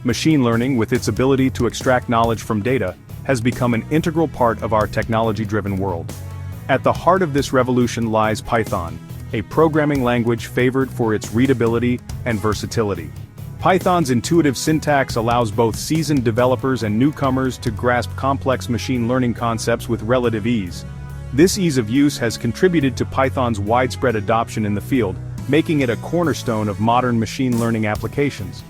Machine learning, with its ability to extract knowledge from data, has become an integral part of our technology-driven world. At the heart of this revolution lies Python, a programming language favored for its readability and versatility. Python's intuitive syntax allows both seasoned developers and newcomers to grasp complex machine learning concepts with relative ease. This ease of use has contributed to Python's widespread adoption in the field, making it a cornerstone of modern machine learning applications.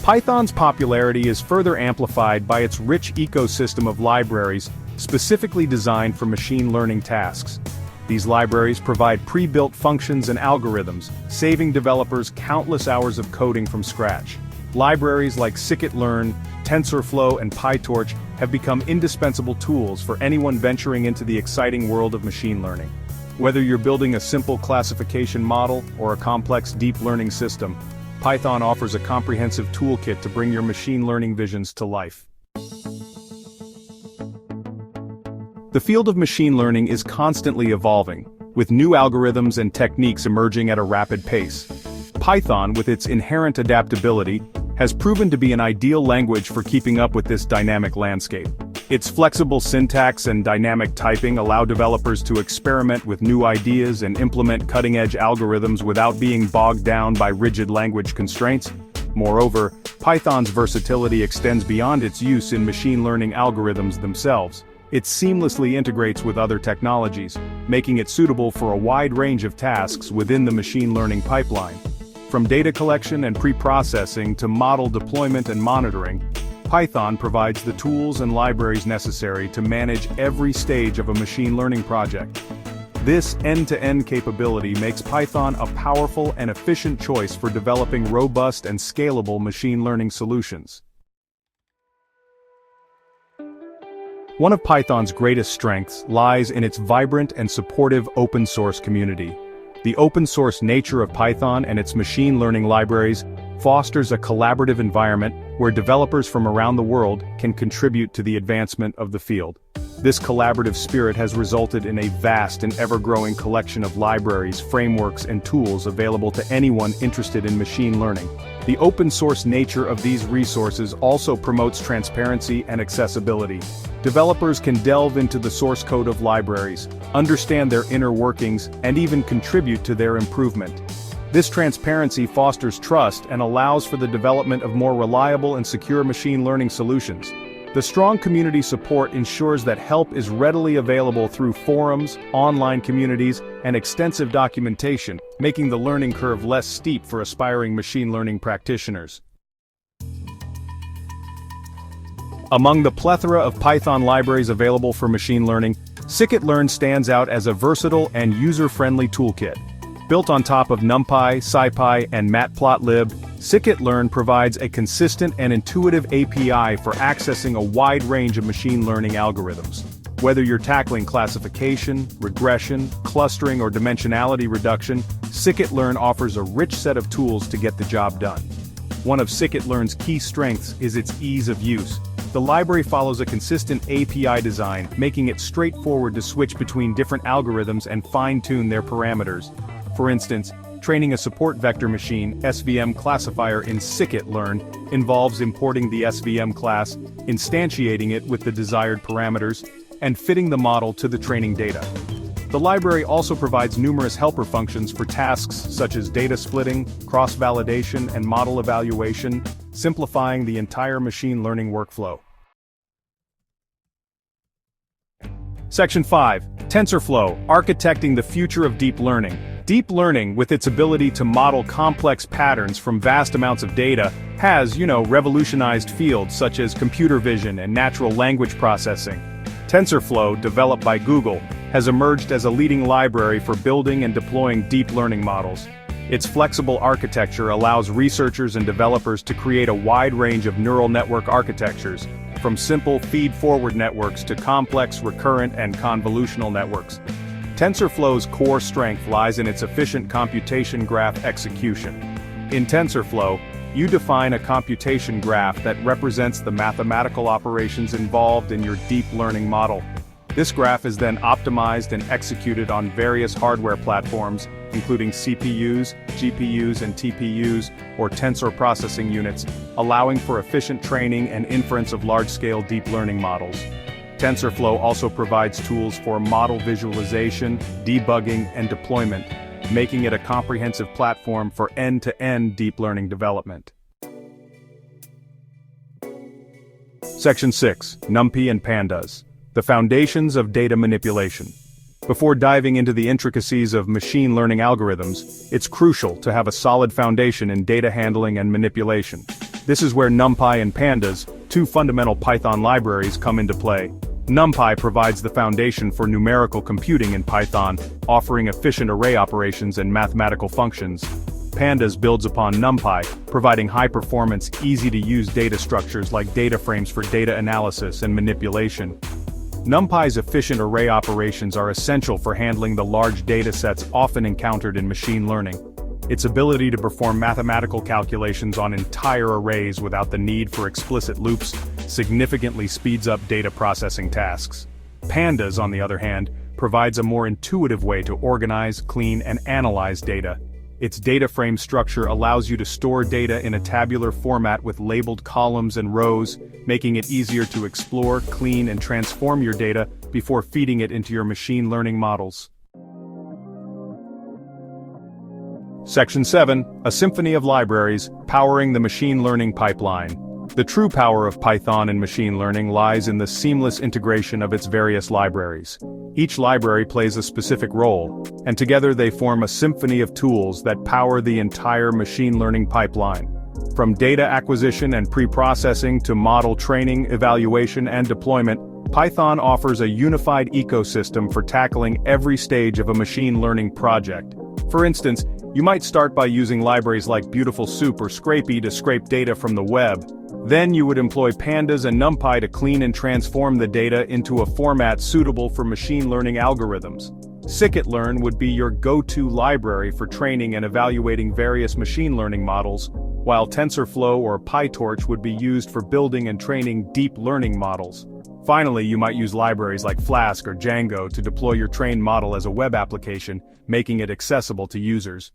Python's popularity is further amplified by its rich ecosystem of libraries, specifically designed for machine learning tasks. These libraries provide pre-built functions and algorithms, saving developers countless hours of coding from scratch. Libraries like scikit-learn, TensorFlow, and PyTorch have become indispensable tools for anyone venturing into the exciting world of machine learning. Whether you're building a simple classification model or a complex deep learning system, Python offers a comprehensive toolkit to bring your machine learning visions to life. The field of machine learning is constantly evolving, with new algorithms and techniques emerging at a rapid pace. Python, with its inherent adaptability, has proven to be an ideal language for keeping up with this dynamic landscape. Its flexible syntax and dynamic typing allow developers to experiment with new ideas and implement cutting-edge algorithms without being bogged down by rigid language constraints. Moreover, Python's versatility extends beyond its use in machine learning algorithms themselves. It seamlessly integrates with other technologies, making it suitable for a wide range of tasks within the machine learning pipeline. From data collection and pre-processing to model deployment and monitoring, Python provides the tools and libraries necessary to manage every stage of a machine learning project. This end-to-end capability makes Python a powerful and efficient choice for developing robust and scalable machine learning solutions. One of Python's greatest strengths lies in its vibrant and supportive open-source community. The open-source nature of Python and its machine learning libraries fosters a collaborative environment where developers from around the world can contribute to the advancement of the field. This collaborative spirit has resulted in a vast and ever-growing collection of libraries, frameworks, and tools available to anyone interested in machine learning. The open-source nature of these resources also promotes transparency and accessibility. Developers can delve into the source code of libraries, understand their inner workings, and even contribute to their improvement. This transparency fosters trust and allows for the development of more reliable and secure machine learning solutions. The strong community support ensures that help is readily available through forums, online communities, and extensive documentation, making the learning curve less steep for aspiring machine learning practitioners. Among the plethora of Python libraries available for machine learning, scikit-learn stands out as a versatile and user-friendly toolkit. Built on top of NumPy, SciPy, and Matplotlib, scikit-learn provides a consistent and intuitive API for accessing a wide range of machine learning algorithms. Whether you're tackling classification, regression, clustering, or dimensionality reduction, scikit-learn offers a rich set of tools to get the job done. One of scikit-learn's key strengths is its ease of use. The library follows a consistent API design, making it straightforward to switch between different algorithms and fine-tune their parameters. For instance, training a support vector machine (SVM) classifier in scikit-learn involves importing the SVM class, instantiating it with the desired parameters, and fitting the model to the training data. The library also provides numerous helper functions for tasks such as data splitting, cross-validation, and model evaluation, simplifying the entire machine learning workflow. Section 5. TensorFlow, architecting the future of deep learning. Deep learning, with its ability to model complex patterns from vast amounts of data, has, revolutionized fields such as computer vision and natural language processing. TensorFlow, developed by Google, has emerged as a leading library for building and deploying deep learning models. Its flexible architecture allows researchers and developers to create a wide range of neural network architectures, from simple feed-forward networks to complex recurrent and convolutional networks. TensorFlow's core strength lies in its efficient computation graph execution. In TensorFlow, you define a computation graph that represents the mathematical operations involved in your deep learning model. This graph is then optimized and executed on various hardware platforms, including CPUs, GPUs, and TPUs, or tensor processing units, allowing for efficient training and inference of large-scale deep learning models. TensorFlow also provides tools for model visualization, debugging, and deployment, making it a comprehensive platform for end-to-end deep learning development. Section 6. NumPy and Pandas. The foundations of data manipulation. Before diving into the intricacies of machine learning algorithms, it's crucial to have a solid foundation in data handling and manipulation. This is where NumPy and Pandas, two fundamental Python libraries, come into play. NumPy provides the foundation for numerical computing in Python, offering efficient array operations and mathematical functions. Pandas builds upon NumPy, providing high-performance, easy-to-use data structures like data frames for data analysis and manipulation. NumPy's efficient array operations are essential for handling the large datasets often encountered in machine learning. Its ability to perform mathematical calculations on entire arrays without the need for explicit loops significantly speeds up data processing tasks. Pandas, on the other hand, provides a more intuitive way to organize, clean, and analyze data. Its data frame structure allows you to store data in a tabular format with labeled columns and rows, making it easier to explore, clean, and transform your data before feeding it into your machine learning models. Section 7. A symphony of libraries, powering the machine learning pipeline. The true power of Python in machine learning lies in the seamless integration of its various libraries. Each library plays a specific role, and together they form a symphony of tools that power the entire machine learning pipeline. From data acquisition and pre-processing to model training, evaluation, and deployment, Python offers a unified ecosystem for tackling every stage of a machine learning project. For instance, you might start by using libraries like Beautiful Soup or Scrapey to scrape data from the web. Then you would employ Pandas and NumPy to clean and transform the data into a format suitable for machine learning algorithms. Scikit-learn would be your go-to library for training and evaluating various machine learning models, while TensorFlow or PyTorch would be used for building and training deep learning models. Finally, you might use libraries like Flask or Django to deploy your trained model as a web application, making it accessible to users.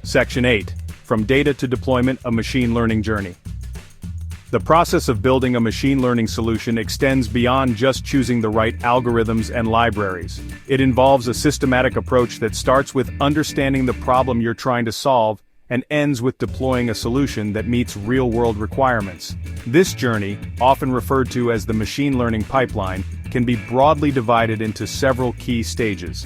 Section 8. From data to deployment, a machine learning journey. The process of building a machine learning solution extends beyond just choosing the right algorithms and libraries. It involves a systematic approach that starts with understanding the problem you're trying to solve and ends with deploying a solution that meets real-world requirements. This journey, often referred to as the machine learning pipeline, can be broadly divided into several key stages.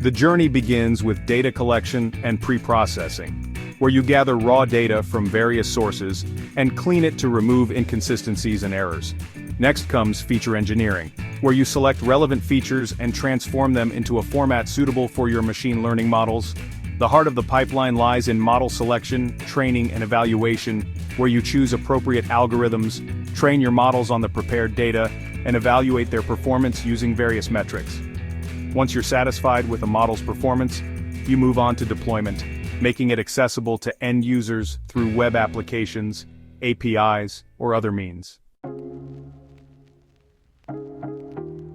The journey begins with data collection and pre-processing, where you gather raw data from various sources and clean it to remove inconsistencies and errors. Next comes feature engineering, where you select relevant features and transform them into a format suitable for your machine learning models. The heart of the pipeline lies in model selection, training, and evaluation, where you choose appropriate algorithms, train your models on the prepared data, and evaluate their performance using various metrics. Once you're satisfied with a model's performance, you move on to deployment, making it accessible to end users through web applications, APIs, or other means.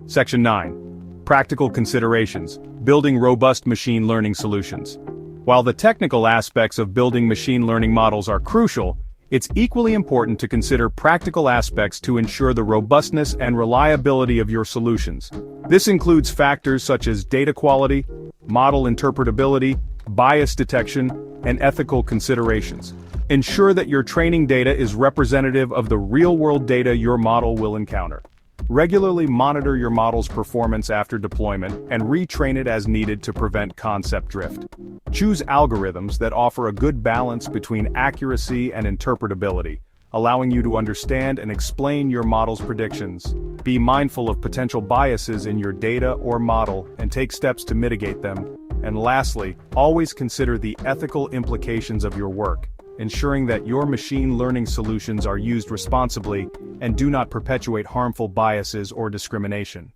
Section 9. Practical considerations, building robust machine learning solutions. While the technical aspects of building machine learning models are crucial, it's equally important to consider practical aspects to ensure the robustness and reliability of your solutions. This includes factors such as data quality, model interpretability, bias detection, and ethical considerations. Ensure that your training data is representative of the real-world data your model will encounter. Regularly monitor your model's performance after deployment and retrain it as needed to prevent concept drift. Choose algorithms that offer a good balance between accuracy and interpretability, allowing you to understand and explain your model's predictions. Be mindful of potential biases in your data or model and take steps to mitigate them. And lastly, always consider the ethical implications of your work, ensuring that your machine learning solutions are used responsibly and do not perpetuate harmful biases or discrimination.